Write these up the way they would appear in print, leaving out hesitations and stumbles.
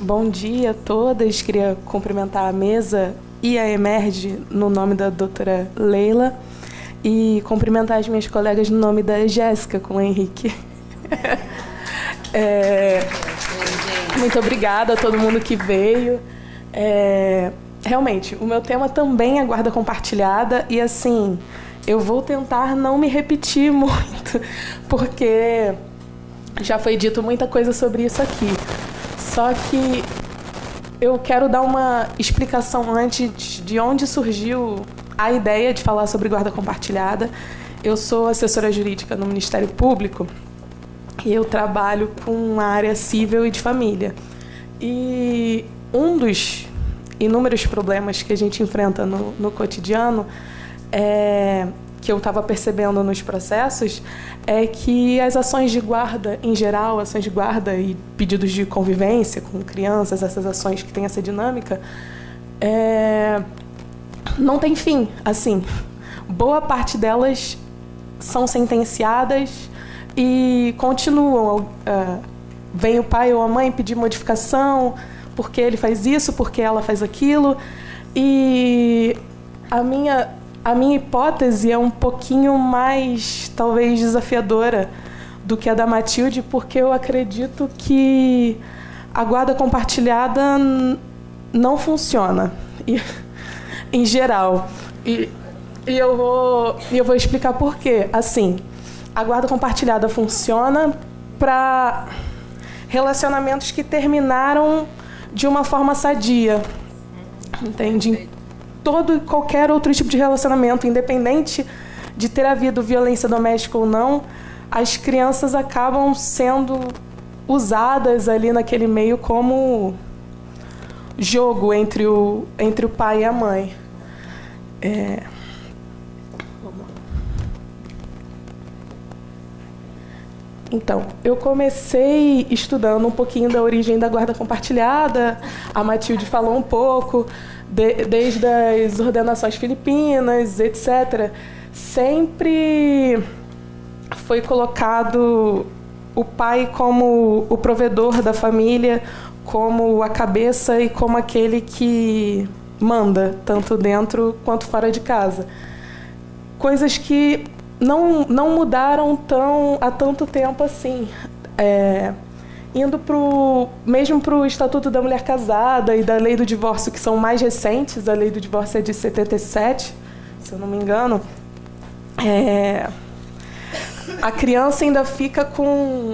Bom dia a todas. Queria cumprimentar a mesa e a Emerge no nome da doutora Leila e cumprimentar as minhas colegas no nome da Jéssica com o Henrique. Muito obrigada a todo mundo que veio. Realmente, o meu tema também é guarda compartilhada e, assim, eu vou tentar não me repetir muito, porque já foi dito muita coisa sobre isso aqui. Só que eu quero dar uma explicação antes de onde surgiu a ideia de falar sobre guarda compartilhada. Eu sou assessora jurídica no Ministério Público e eu trabalho com a área civil e de família. E um dos inúmeros problemas que a gente enfrenta no cotidiano que eu estava percebendo nos processos é que as ações de guarda, em geral, ações de guarda e pedidos de convivência com crianças, essas ações que têm essa dinâmica, não tem fim. Assim, boa parte delas são sentenciadas e continuam. Vem o pai ou a mãe pedir modificação, porque ele faz isso, porque ela faz aquilo. E a minha hipótese é um pouquinho mais, talvez, desafiadora do que a da Matilde, porque eu acredito que a guarda compartilhada não funciona, em geral. E eu vou explicar por quê. Assim, a guarda compartilhada funciona para relacionamentos que terminaram de uma forma sadia, entende? Todo e qualquer outro tipo de relacionamento, independente de ter havido violência doméstica ou não, as crianças acabam sendo usadas ali naquele meio como jogo entre o pai e a mãe. Então, eu comecei estudando um pouquinho da origem da guarda compartilhada, a Matilde falou um pouco, desde as ordenações filipinas, etc., sempre foi colocado o pai como o provedor da família, como a cabeça e como aquele que manda, tanto dentro quanto fora de casa. Coisas que não mudaram há tanto tempo assim. Indo mesmo para o Estatuto da Mulher Casada e da Lei do Divórcio, que são mais recentes, a Lei do Divórcio é de 77, se eu não me engano, a criança ainda fica com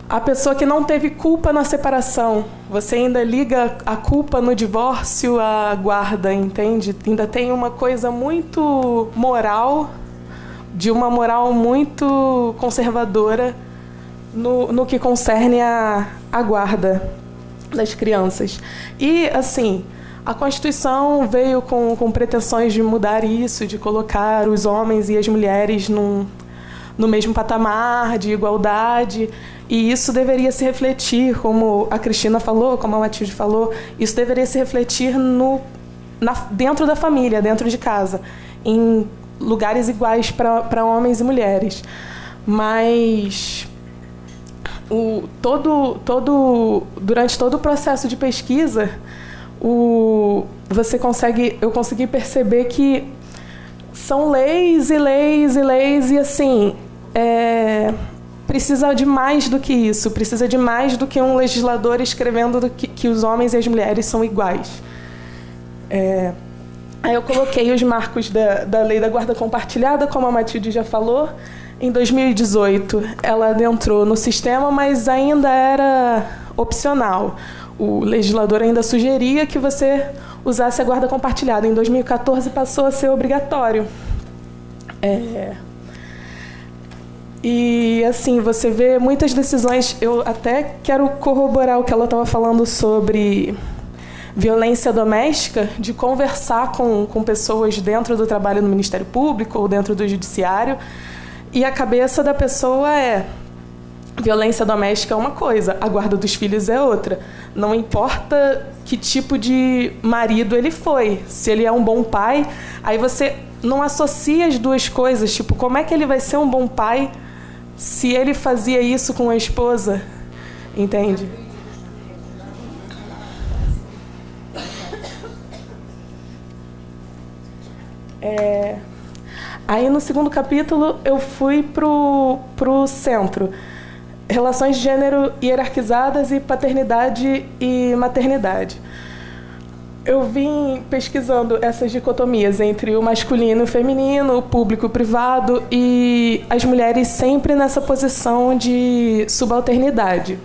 a pessoa que não teve culpa na separação. Você ainda liga a culpa no divórcio à guarda, entende? Ainda tem uma coisa muito moral, de uma moral muito conservadora no que concerne a guarda das crianças. E, assim, a Constituição veio com pretensões de mudar isso, de colocar os homens e as mulheres no mesmo patamar de igualdade, e isso deveria se refletir, como a Cristina falou, como a Matilde falou, isso deveria se refletir dentro da família, dentro de casa, em lugares iguais para homens e mulheres. Mas durante todo o processo de pesquisa, eu consegui perceber que são leis e leis e leis, e assim, precisa de mais do que isso, precisa de mais do que um legislador escrevendo que os homens e as mulheres são iguais. Aí eu coloquei os marcos da Lei da Guarda Compartilhada, como a Matilde já falou. Em 2018, ela adentrou no sistema, mas ainda era opcional. O legislador ainda sugeria que você usasse a guarda compartilhada. Em 2014, passou a ser obrigatório. E, assim, você vê muitas decisões. Eu até quero corroborar o que ela estava falando sobre violência doméstica, de conversar com pessoas dentro do trabalho no Ministério Público ou dentro do Judiciário, e a cabeça da pessoa é: violência doméstica é uma coisa, a guarda dos filhos é outra. Não importa que tipo de marido ele foi, se ele é um bom pai, aí você não associa as duas coisas. Tipo, como é que ele vai ser um bom pai se ele fazia isso com a esposa? Entende? Aí no segundo capítulo eu fui pro centro. Relações de gênero hierarquizadas e paternidade e maternidade. Eu vim pesquisando essas dicotomias entre o masculino e o feminino, o público e o privado, e as mulheres sempre nessa posição de subalternidade.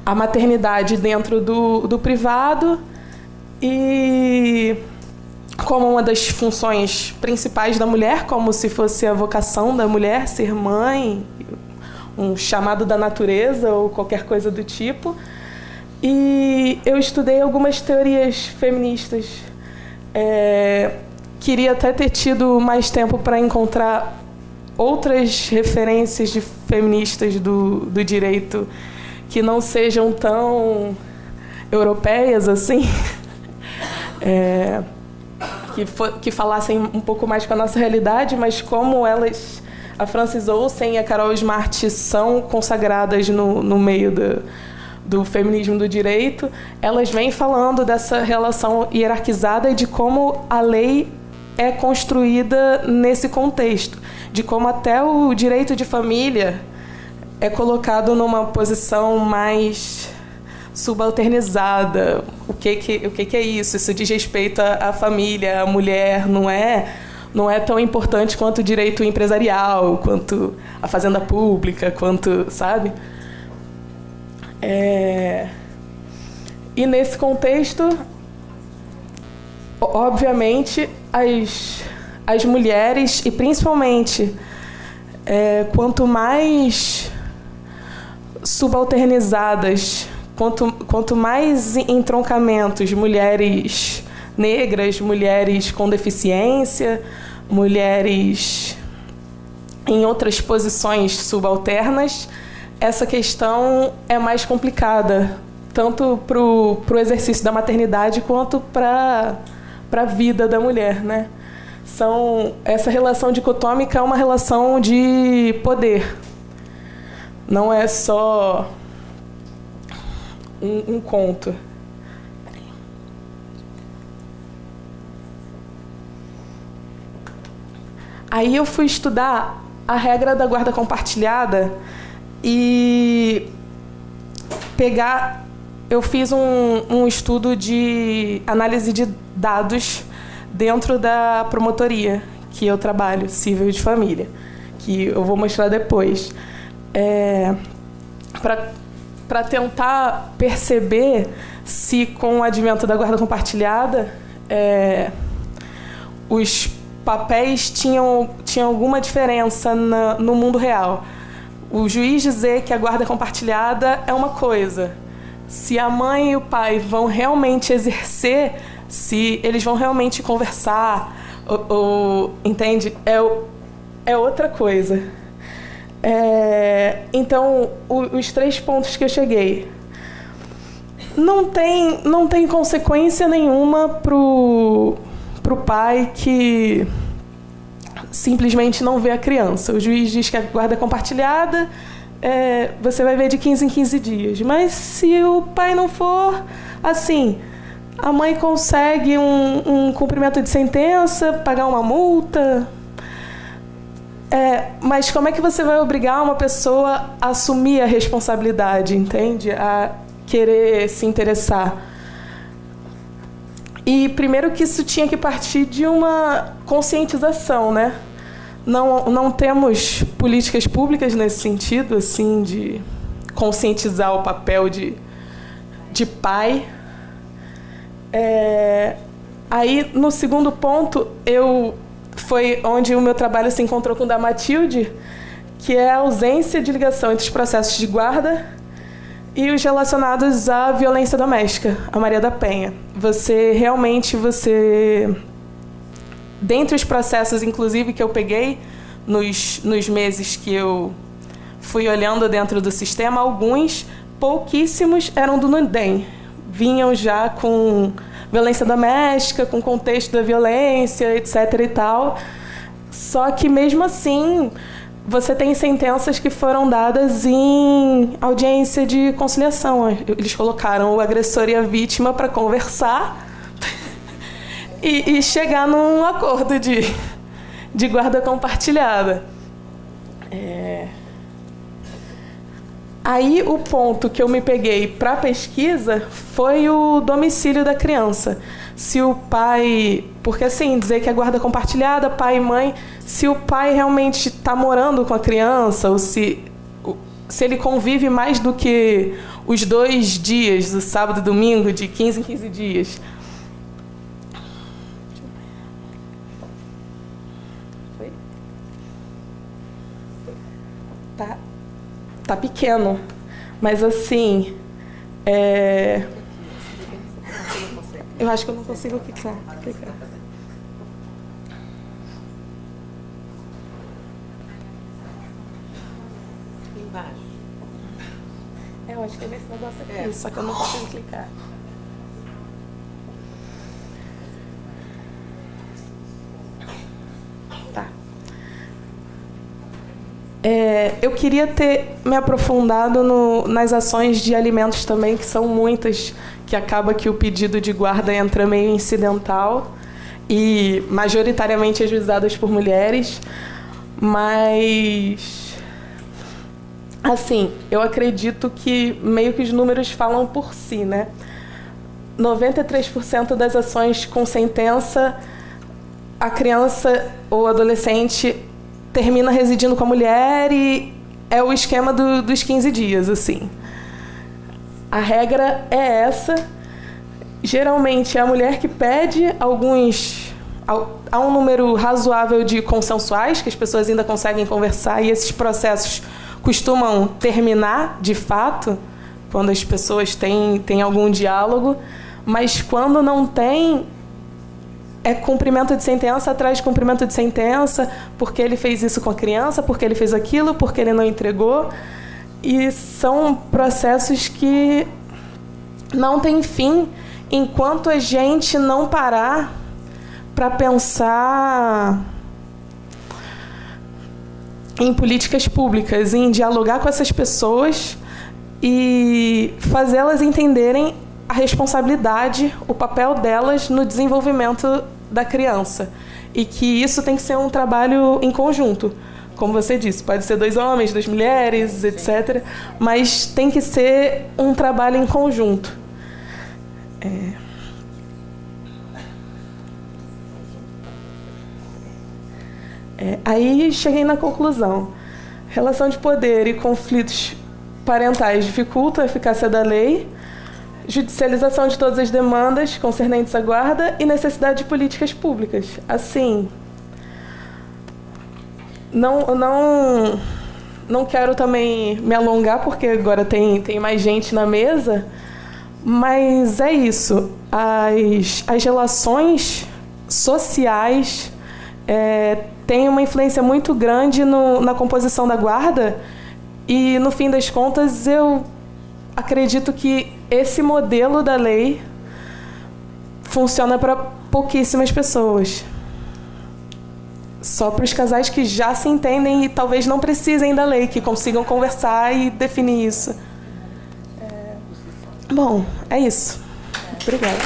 A maternidade dentro do privado e como uma das funções principais da mulher, como se fosse a vocação da mulher, ser mãe, um chamado da natureza ou qualquer coisa do tipo. E eu estudei algumas teorias feministas. Queria até ter tido mais tempo para encontrar outras referências de feministas do direito que não sejam tão europeias assim, que falassem um pouco mais com a nossa realidade, mas como elas, a Frances Olsen e a Carol Smart, são consagradas no meio do feminismo do direito, elas vêm falando dessa relação hierarquizada e de como a lei é construída nesse contexto, de como até o direito de família é colocado numa posição mais subalternizada. O que é isso? Isso diz respeito à família, à mulher, não é tão importante quanto o direito empresarial, quanto a fazenda pública, quanto, sabe? E nesse contexto, obviamente, as mulheres, e principalmente quanto mais subalternizadas, quanto mais entroncamentos, mulheres negras, mulheres com deficiência, mulheres em outras posições subalternas, essa questão é mais complicada, tanto para o exercício da maternidade quanto para a vida da mulher, né? Essa relação dicotômica é uma relação de poder. Não é só um conto. Aí eu fui estudar a regra da guarda compartilhada e eu fiz um estudo de análise de dados dentro da promotoria que eu trabalho, civil de família, que eu vou mostrar depois. Para tentar perceber se, com o advento da guarda compartilhada, os papéis tinham alguma diferença no mundo real. O juiz dizer que a guarda compartilhada é uma coisa, se a mãe e o pai vão realmente exercer, se eles vão realmente conversar, entende? É outra coisa. Então, os 3 pontos que eu cheguei. Não tem consequência nenhuma pro pai que simplesmente não vê a criança. O juiz diz que a guarda é compartilhada, você vai ver de 15 em 15 dias. Mas se o pai não for, assim, a mãe consegue um cumprimento de sentença, pagar uma multa. Mas como é que você vai obrigar uma pessoa a assumir a responsabilidade, entende? A querer se interessar. E primeiro que isso tinha que partir de uma conscientização, né? Não temos políticas públicas nesse sentido, assim, de conscientizar o papel de pai. Aí, no segundo ponto, foi onde o meu trabalho se encontrou com o da Matilde, que é a ausência de ligação entre os processos de guarda E os relacionados à violência doméstica, a Maria da Penha. Dentre os processos, inclusive, que eu peguei nos meses que eu fui olhando dentro do sistema, pouquíssimos eram do NUDEM. Vinham já com violência doméstica, com contexto da violência, etc. e tal. Só que, mesmo assim, você tem sentenças que foram dadas em audiência de conciliação. Eles colocaram o agressor e a vítima para conversar e chegar num acordo de guarda compartilhada. Aí o ponto que eu me peguei para a pesquisa foi o domicílio da criança. Se o pai... Porque, assim, dizer que é guarda compartilhada, pai e mãe, se o pai realmente está morando com a criança, ou se ele convive mais do que os 2 dias, o sábado e domingo, de 15 em 15 dias. Tá pequeno, mas assim, eu acho que eu não consigo clicar. Embaixo. Eu acho que é nesse negócio aqui, só que eu não consigo clicar. Tá. Eu queria ter me aprofundado nas ações de alimentos também, que são muitas, que acaba que o pedido de guarda entra meio incidental e majoritariamente ajuizadas por mulheres. Mas, assim, eu acredito que meio que os números falam por si, né? 93% das ações com sentença, a criança ou adolescente termina residindo com a mulher e é o esquema dos 15 dias, assim. A regra é essa. Geralmente é a mulher que pede há um número razoável de consensuais, que as pessoas ainda conseguem conversar, e esses processos costumam terminar, de fato, quando as pessoas têm algum diálogo, mas quando não tem, é cumprimento de sentença atrás de cumprimento de sentença, porque ele fez isso com a criança, porque ele fez aquilo, porque ele não entregou. E são processos que não têm fim enquanto a gente não parar para pensar em políticas públicas, em dialogar com essas pessoas e fazê-las entenderem a responsabilidade, o papel delas no desenvolvimento da criança. E que isso tem que ser um trabalho em conjunto. Como você disse, pode ser 2 homens, 2 mulheres, etc. Mas tem que ser um trabalho em conjunto. Aí cheguei na conclusão. Relação de poder e conflitos parentais dificultam a eficácia da lei, judicialização de todas as demandas concernentes à guarda e necessidade de políticas públicas. Assim, não quero também me alongar, porque agora tem mais gente na mesa, mas é isso. As relações sociais têm uma influência muito grande na composição da guarda e, no fim das contas, eu acredito que esse modelo da lei funciona para pouquíssimas pessoas. Só para os casais que já se entendem e talvez não precisem da lei, que consigam conversar e definir isso. Bom, é isso. Obrigada.